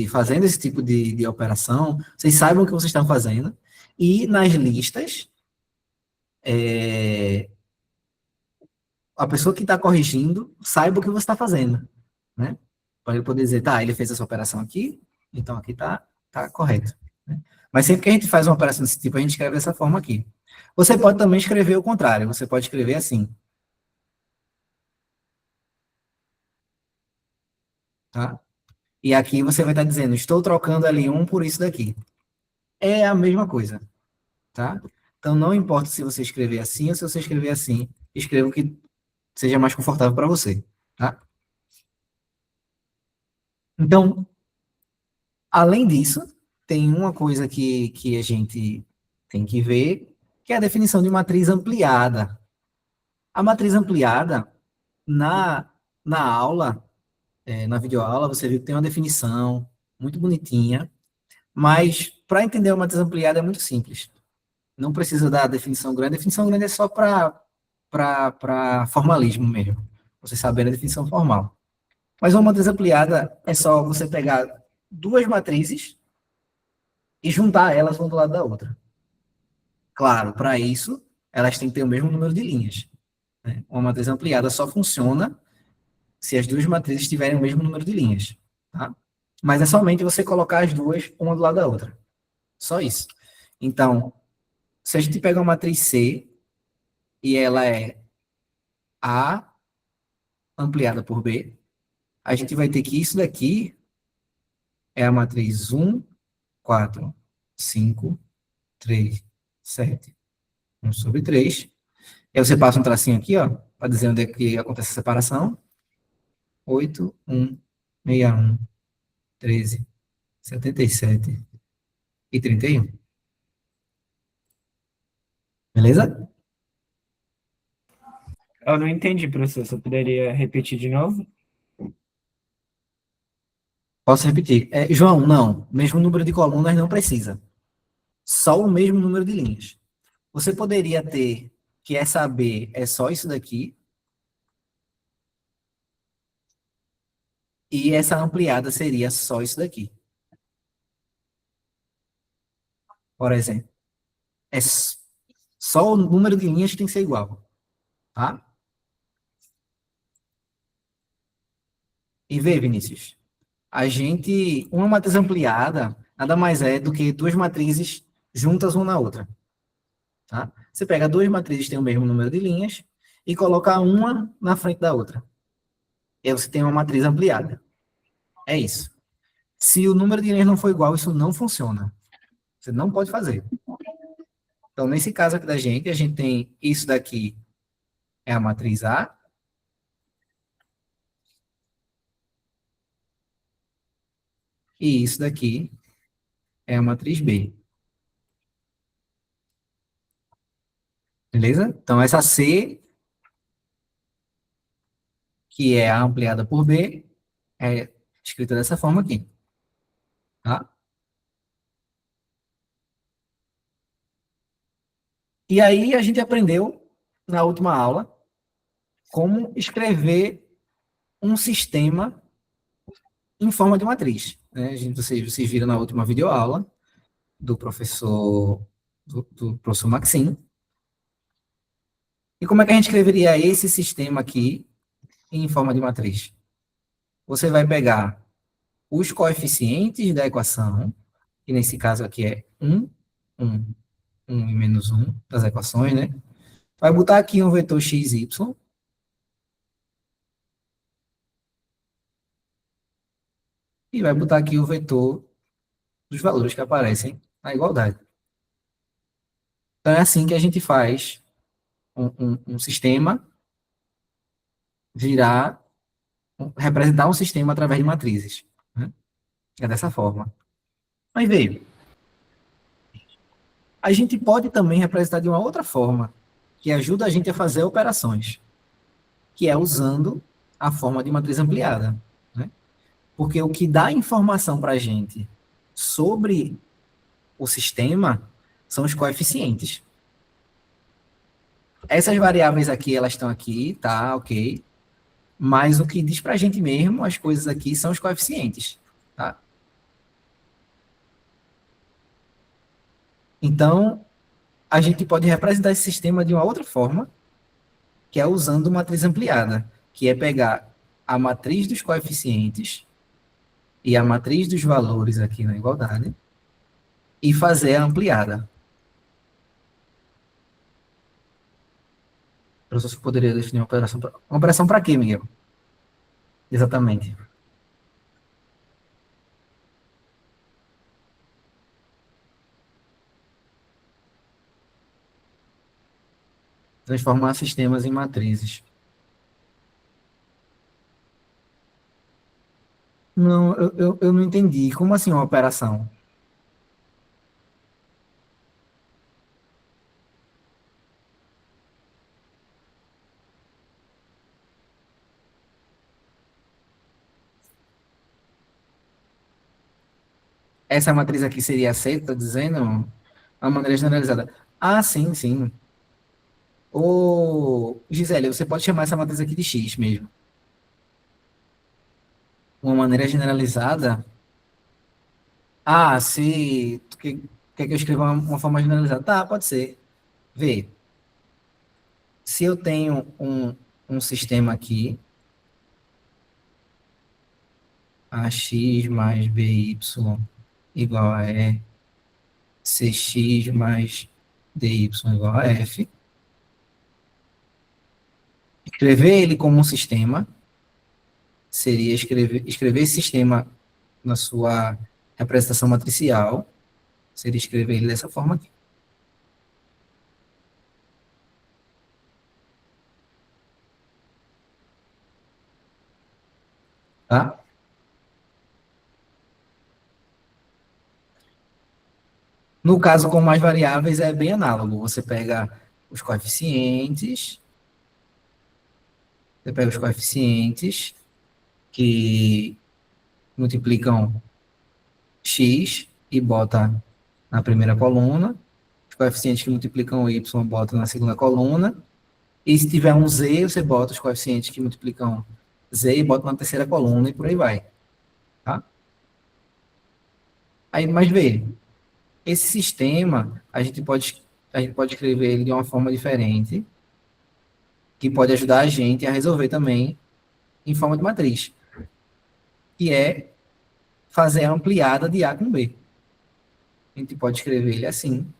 fazendo esse tipo de operação, vocês saibam o que vocês estão fazendo. E nas listas, a pessoa que está corrigindo saiba o que você está fazendo, né? Para ele poder dizer, tá, ele fez essa operação aqui, então aqui tá correto, né? Mas sempre que a gente faz uma operação desse tipo, a gente escreve dessa forma aqui. Você pode também escrever o contrário, você pode escrever assim, tá? E aqui você vai estar dizendo, estou trocando ali um por isso daqui. É a mesma coisa, tá? Então não importa se você escrever assim ou se você escrever assim, escreva o que seja mais confortável para você, tá? Então, além disso, tem uma coisa que a gente tem que ver, que é a definição de matriz ampliada. A matriz ampliada, na aula, na videoaula, você viu que tem uma definição muito bonitinha, mas para entender uma matriz ampliada é muito simples. Não precisa da definição grande. A definição grande é só para formalismo mesmo. Você saber a definição formal. Mas uma matriz ampliada é só você pegar duas matrizes e juntar elas uma do lado da outra. Claro, para isso, elas têm que ter o mesmo número de linhas, né? Uma matriz ampliada só funciona se as duas matrizes tiverem o mesmo número de linhas, tá? Mas é somente você colocar as duas uma do lado da outra. Só isso. Então, se a gente pega uma matriz C e ela é A ampliada por B, a gente vai ter que isso daqui é a matriz 1, 4, 5, 3, 7, 1 sobre 3. Aí você passa um tracinho aqui, ó, para dizer onde é que acontece a separação. 8, 1, 61, 13, 77 e 31. Beleza? Eu não entendi, professor. Você poderia repetir de novo? Posso repetir. João, não. Mesmo número de colunas não precisa. Só o mesmo número de linhas. Você poderia ter que essa B é só isso daqui. E essa ampliada seria só isso daqui. Por exemplo. É só o número de linhas que tem que ser igual. Tá? E vê, Vinícius. Uma matriz ampliada nada mais é do que duas matrizes juntas uma na outra. Tá? Você pega duas matrizes que têm o mesmo número de linhas e coloca uma na frente da outra. E aí você tem uma matriz ampliada. É isso. Se o número de linhas não for igual, isso não funciona. Você não pode fazer. Então, nesse caso aqui da gente, a gente tem isso daqui é a matriz A. E isso daqui é a matriz B. Beleza? Então, essa C, que é a ampliada por B, é escrita dessa forma aqui. Tá? E aí a gente aprendeu, na última aula, como escrever um sistema em forma de matriz, né? Vocês viram na última videoaula do professor Maxim. E como é que a gente escreveria esse sistema aqui em forma de matriz? Você vai pegar os coeficientes da equação que nesse caso aqui é 1, 1, 1 e menos 1 das equações, né? Vai botar aqui um vetor x, y, e vai botar aqui o vetor dos valores que aparecem na igualdade. Então, é assim que a gente faz um sistema virar, representar um sistema através de matrizes, né? É dessa forma. Mas veio. A gente pode também representar de uma outra forma, que ajuda a gente a fazer operações, que é usando a forma de matriz ampliada, né? Porque o que dá informação para a gente sobre o sistema são os coeficientes. Essas variáveis aqui, elas estão aqui, tá, ok. Mas o que diz para a gente mesmo, as coisas aqui, são os coeficientes, tá? Então, a gente pode representar esse sistema de uma outra forma, que é usando matriz ampliada, que é pegar a matriz dos coeficientes e a matriz dos valores aqui na igualdade e fazer a ampliada. O professor poderia definir uma operação para quê, Miguel? Exatamente. Transformar sistemas em matrizes. Não, eu não entendi. Como assim uma operação? Essa matriz aqui seria aceita, tá dizendo? A maneira generalizada. Ah, sim, sim. Ô, Gisele, você pode chamar essa matriz aqui de X mesmo. Uma maneira generalizada. Ah, se tu quer que eu escreva uma forma generalizada? Tá, pode ser. Vê, se eu tenho um sistema aqui, ax mais by igual a E, cx mais dy igual a f, escrever ele como um sistema seria escrever esse sistema na sua representação matricial, seria escrever ele dessa forma aqui. Tá? No caso, com mais variáveis, é bem análogo. Você pega os coeficientes, que multiplicam x e bota na primeira coluna, os coeficientes que multiplicam y bota na segunda coluna, e se tiver um z, você bota os coeficientes que multiplicam z e bota na terceira coluna, e por aí vai. Tá? Aí, mas vê, esse sistema, a gente pode escrever ele de uma forma diferente, que pode ajudar a gente a resolver também em forma de matriz, que é fazer a ampliada de A com B. A gente pode escrever ele assim,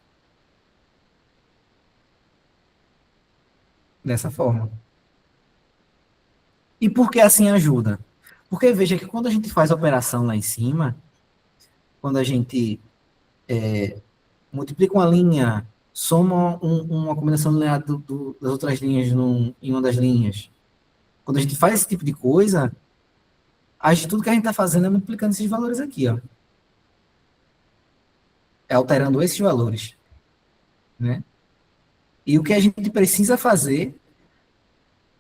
dessa forma. E por que assim ajuda? Porque veja que quando a gente faz a operação lá em cima, quando a gente multiplica uma linha, soma uma combinação linear das outras linhas em uma das linhas, quando a gente faz esse tipo de coisa, tudo que a gente está fazendo é multiplicando esses valores aqui, ó. É alterando esses valores, né? E o que a gente precisa fazer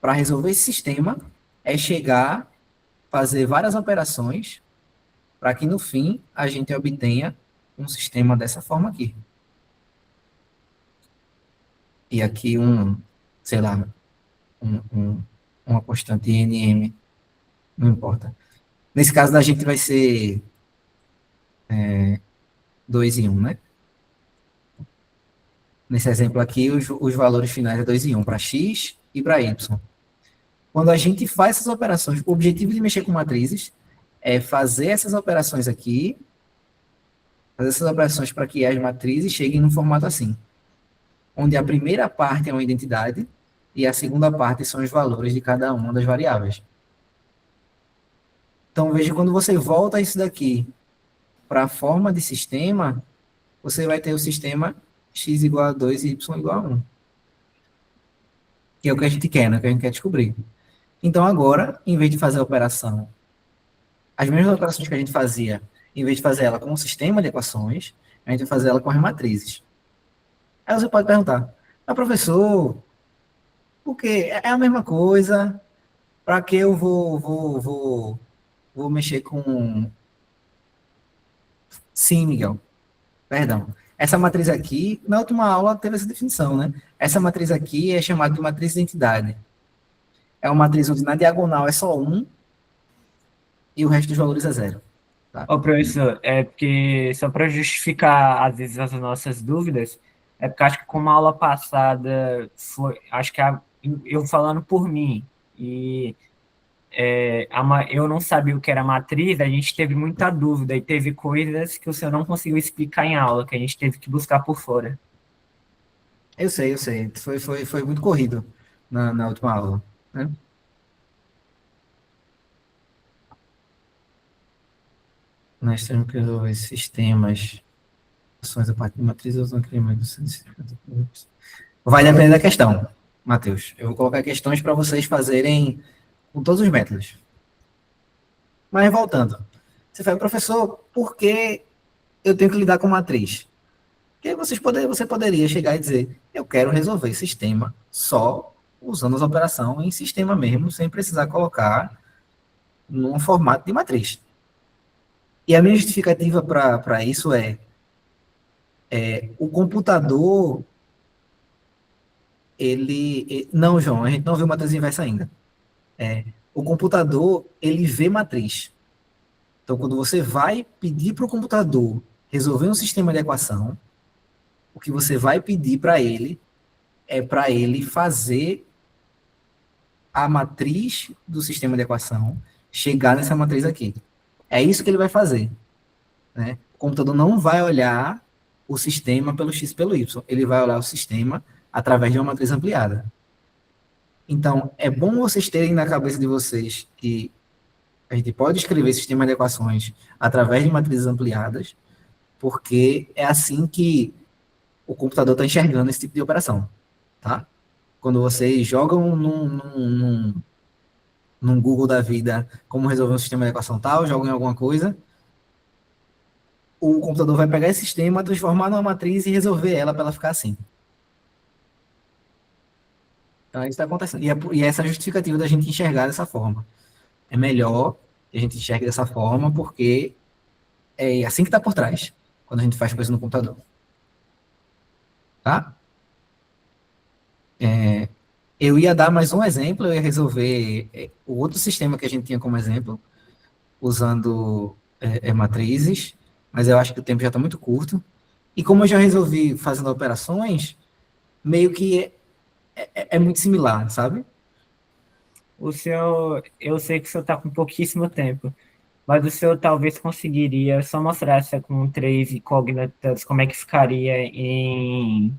para resolver esse sistema é chegar, fazer várias operações, para que no fim a gente obtenha um sistema dessa forma aqui. E aqui sei lá, uma constante nm, não importa. Nesse caso da gente vai ser 2 e 1, né? Nesse exemplo aqui, os valores finais é 2 e 1 para x e para y. Quando a gente faz essas operações, o objetivo de mexer com matrizes é fazer essas operações aqui fazer essas operações para que as matrizes cheguem num formato assim, onde a primeira parte é uma identidade e a segunda parte são os valores de cada uma das variáveis. Então, veja, quando você volta isso daqui para a forma de sistema, você vai ter o sistema x igual a 2 e y igual a 1. Que é o que a gente quer, né? Que a gente quer descobrir. Então, agora, em vez de fazer a operação, as mesmas operações que a gente fazia, em vez de fazer ela com um sistema de equações, a gente vai fazer ela com as matrizes. Aí você pode perguntar, mas professor, por quê? É a mesma coisa, para que eu vou mexer com... Sim, Miguel, perdão. Essa matriz aqui, na última aula teve essa definição, né? Essa matriz aqui é chamada de matriz de identidade. É uma matriz onde na diagonal é só 1 e o resto dos valores é 0. Tá? Ô, professor, é porque, só para justificar, às vezes, as nossas dúvidas, é porque acho que como a aula passada foi, acho que eu falando por mim, e eu não sabia o que era matriz, a gente teve muita dúvida, e teve coisas que o senhor não conseguiu explicar em aula, que a gente teve que buscar por fora. Eu sei, eu sei. Foi muito corrido na última aula. Né? Nós temos que resolver sistemas, ações a partir de matrizes usando clima de 150 pontos. Vai depender da questão, Matheus. Eu vou colocar questões para vocês fazerem com todos os métodos. Mas voltando. Você fala, professor, por que eu tenho que lidar com matriz? Porque você poderia chegar e dizer, eu quero resolver sistema só usando as operações em sistema mesmo, sem precisar colocar num formato de matriz. E a minha justificativa para isso o computador, não, João, a gente não viu matriz inversa ainda. O computador, ele vê matriz. Então, quando você vai pedir para o computador resolver um sistema de equação, o que você vai pedir para ele é para ele fazer a matriz do sistema de equação chegar nessa matriz aqui. É isso que ele vai fazer. Né? O computador não vai olhar o sistema pelo x e pelo y. Ele vai olhar o sistema através de uma matriz ampliada. Então, é bom vocês terem na cabeça de vocês que a gente pode escrever sistema de equações através de matrizes ampliadas, porque é assim que o computador está enxergando esse tipo de operação. Tá? Quando vocês jogam num Google da vida como resolver um sistema de equação tal, jogam em alguma coisa, o computador vai pegar esse sistema, transformar numa matriz e resolver ela para ela ficar assim. Então, isso está acontecendo. E essa é a justificativa da gente enxergar dessa forma. É melhor que a gente enxergue dessa forma, porque é assim que está por trás, quando a gente faz coisa no computador. Tá? Eu ia dar mais um exemplo, eu ia resolver o outro sistema que a gente tinha como exemplo, usando matrizes, mas eu acho que o tempo já está muito curto. E como eu já resolvi fazendo operações, meio que é muito similar, sabe? Eu sei que o senhor está com pouquíssimo tempo, mas o senhor talvez conseguiria só mostrar essa com três incógnitas, como é que ficaria em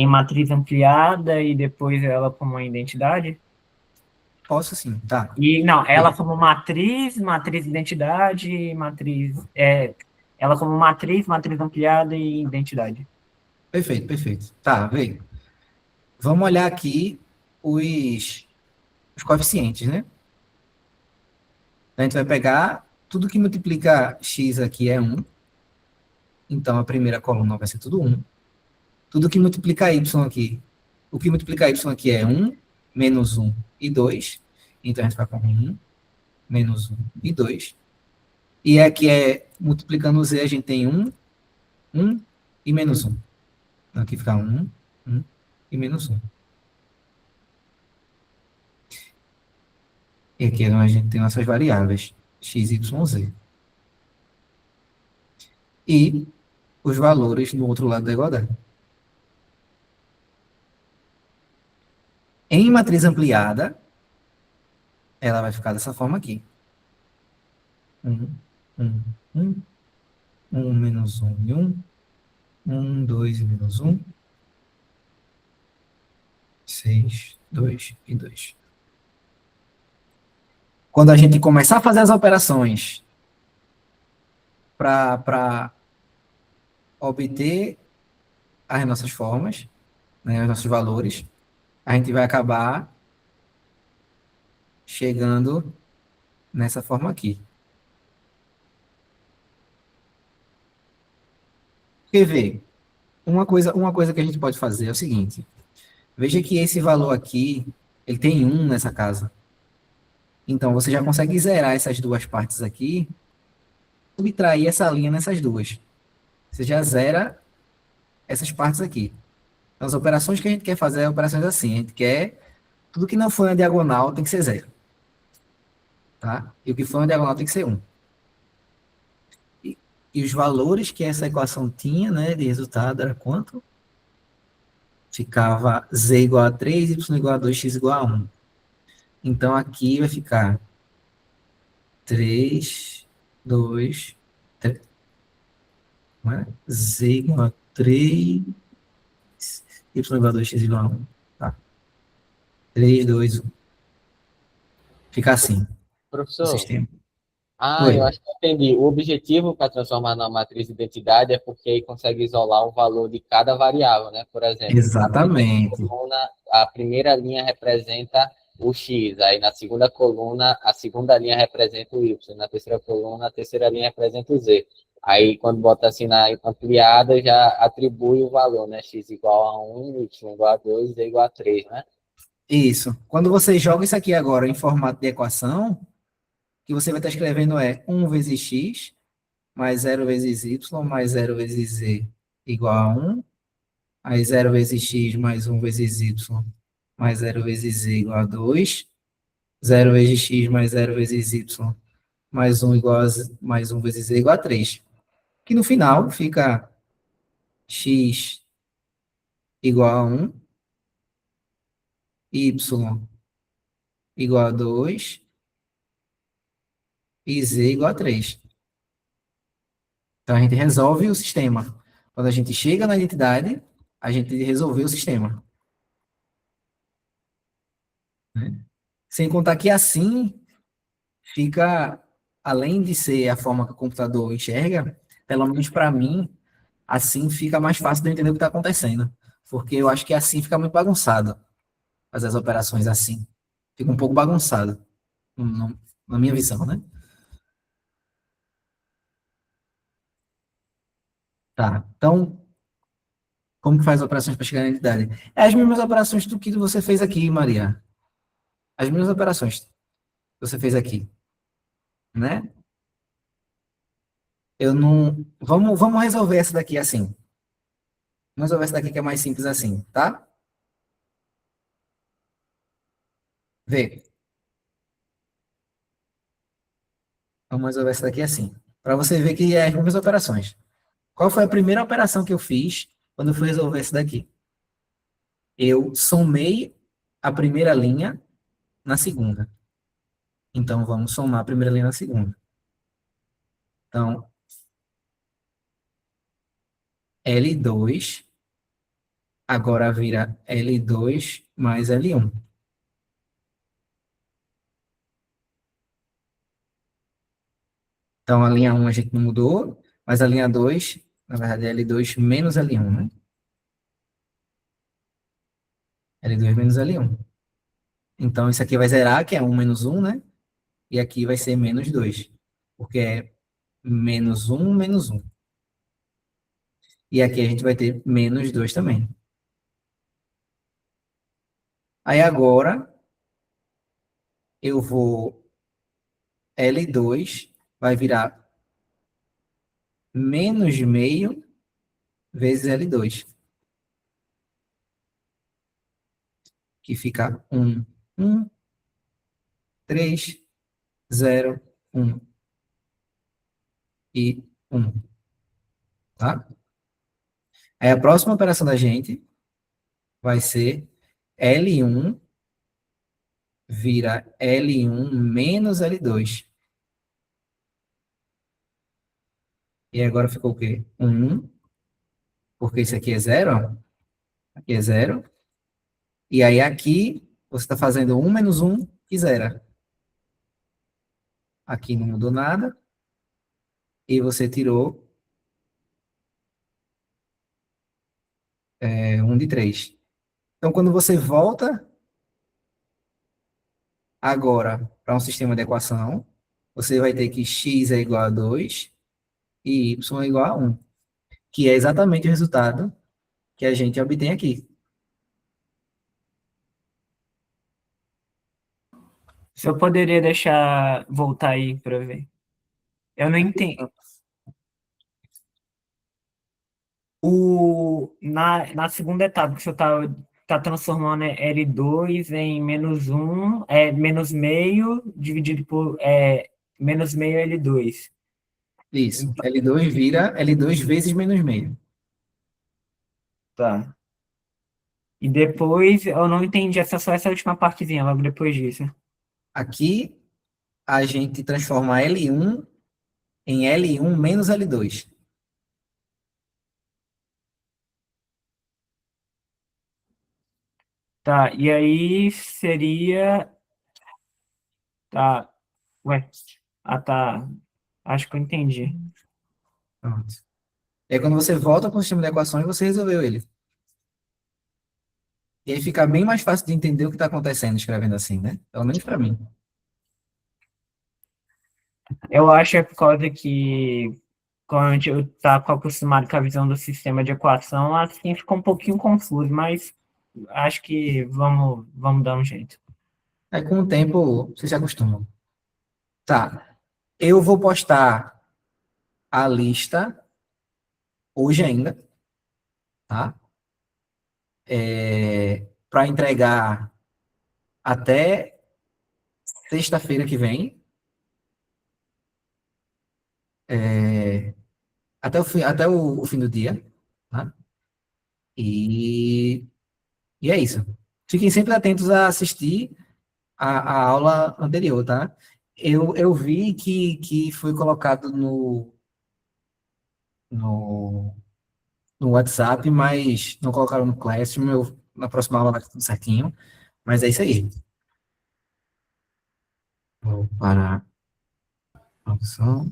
matriz ampliada e depois ela como uma identidade? Posso sim, tá. E não, ela como matriz identidade, ela como matriz ampliada e identidade. Perfeito, perfeito. Tá, vem. Vamos olhar aqui os coeficientes, né? A gente vai pegar tudo que multiplica x aqui é 1. Então, a primeira coluna vai ser tudo 1. Tudo que multiplica y aqui, o que multiplica y aqui é 1, menos 1 e 2. Então, a gente vai com 1, menos 1 e 2. E aqui multiplicando o z, a gente tem 1, 1 e menos 1. Então, aqui fica 1, 1 e menos 1. E aqui a gente tem nossas variáveis, x, y, z. E os valores no outro lado da igualdade. Em matriz ampliada, ela vai ficar dessa forma aqui. 1, 1, 1 1, menos 1 e 1. 1, 2 e menos 1. 6, 2 e 2. Quando a gente começar a fazer as operações para obter as nossas formas, né, os nossos valores, a gente vai acabar chegando nessa forma aqui. Quer ver? Uma coisa que a gente pode fazer é o seguinte. Veja que esse valor aqui, ele tem 1 nessa casa. Então, você já consegue zerar essas duas partes aqui, subtrair essa linha nessas duas. Você já zera essas partes aqui. Então, as operações que a gente quer fazer é operações assim. A gente quer tudo que não for uma diagonal tem que ser zero. Tá? E o que for uma diagonal tem que ser 1. E os valores que essa equação tinha, né, de resultado era quanto? Ficava z igual a 3, y igual a 2, x igual a 1. Então, aqui vai ficar 3, 2, 3, não é? Z igual a 3, y igual a 2, x igual a 1. Tá? 3, 2, 1. Fica assim, o Professor, sistema. eu Oi. acho que eu entendi. O objetivo para transformar na matriz de identidade é porque aí consegue isolar o valor de cada variável, né? Por exemplo, na primeira Exatamente. coluna, a primeira linha representa o x, aí na segunda coluna, a segunda linha representa o y, na terceira coluna, a terceira linha representa o z. Aí, quando bota assim na ampliada, já atribui o valor, né? X igual a 1, y igual a 2, z igual a 3, né? Isso. Quando você joga isso aqui agora em formato de equação, o que você vai estar escrevendo é 1 vezes x mais 0 vezes y mais 0 vezes z igual a 1. Aí 0 vezes x mais 1 vezes y mais 0 vezes z igual a 2. 0 vezes x mais 0 vezes y mais 1 igual a, mais 1 vezes z igual a 3. Que no final fica x igual a 1, y igual a 2 e z igual a 3. Então a gente resolve o sistema. Quando a gente chega na identidade, a gente resolveu o sistema. Né? Sem contar que assim fica, além de ser a forma que o computador enxerga, pelo menos para mim, assim fica mais fácil de eu entender o que está acontecendo. Porque eu acho que assim fica muito bagunçado. Fazer as operações assim. Fica um pouco bagunçado. Na minha visão, né? Tá. Então, como que faz operações para chegar na identidade? É as mesmas operações do que você fez aqui, Maria. As mesmas operações que você fez aqui, né? Eu não. Vamos resolver essa daqui assim. Vamos resolver essa daqui que é mais simples assim, tá? Vê. Vamos resolver essa daqui assim. Para você ver que é as mesmas operações. Qual foi a primeira operação que eu fiz quando eu fui resolver essa daqui? Eu somei a primeira linha na segunda. Então, vamos somar a primeira linha na segunda. Então, L2 agora vira L2 mais L1. Então, a linha 1 a gente não mudou, mas a linha 2, na verdade, é L2 menos L1, né? L2 menos L1. Então, isso aqui vai zerar, que é 1 menos 1, né? E aqui vai ser menos 2, porque é menos 1 menos 1. E aqui a gente vai ter menos 2 também. Aí agora, eu vou... L2 vai virar menos meio vezes L2, que fica 1, 1, 3, 0, 1 e 1, tá? Aí a próxima operação da gente vai ser L1 vira L1 menos L2. E agora ficou o quê? 1, porque isso aqui é 0, ó. Aqui é 0. E aí aqui você está fazendo 1 menos 1 e 0. Aqui não mudou nada. E você tirou 1 de 3. Então, quando você volta agora para um sistema de equação, você vai ter que x é igual a 2 e y é igual a 1, que é exatamente o resultado que a gente obtém aqui. Se eu poderia deixar voltar aí para ver. Eu não entendo. Na segunda etapa, que você tá transformando L2 em -1, menos meio, dividido por menos meio L2. Isso. L2 vira L2 vezes menos meio. Tá. E depois, eu não entendi só essa última partezinha, logo depois disso. Aqui, a gente transforma L1 em L1 menos L2. Tá, e aí seria. Tá, ué. Ah, tá. Acho que eu entendi. Pronto. E aí, quando você volta para o sistema de equações, você resolveu ele. E aí fica bem mais fácil de entender o que está acontecendo escrevendo assim, né? Pelo menos para mim. Eu acho que é por causa que, quando a gente tá acostumado com a visão do sistema de equação, assim fica um pouquinho confuso, mas acho que vamos dar um jeito. Aí, com o tempo, você se acostuma. Tá. Eu vou postar a lista hoje ainda, tá? Para entregar até sexta-feira que vem. Até o fim do dia, tá? E, e é isso. Fiquem sempre atentos a assistir a aula anterior, tá? Eu vi que foi colocado no, no WhatsApp, mas não colocaram no Classroom. Na próxima aula vai estar tudo certinho. Mas é isso aí. Vou parar a produção.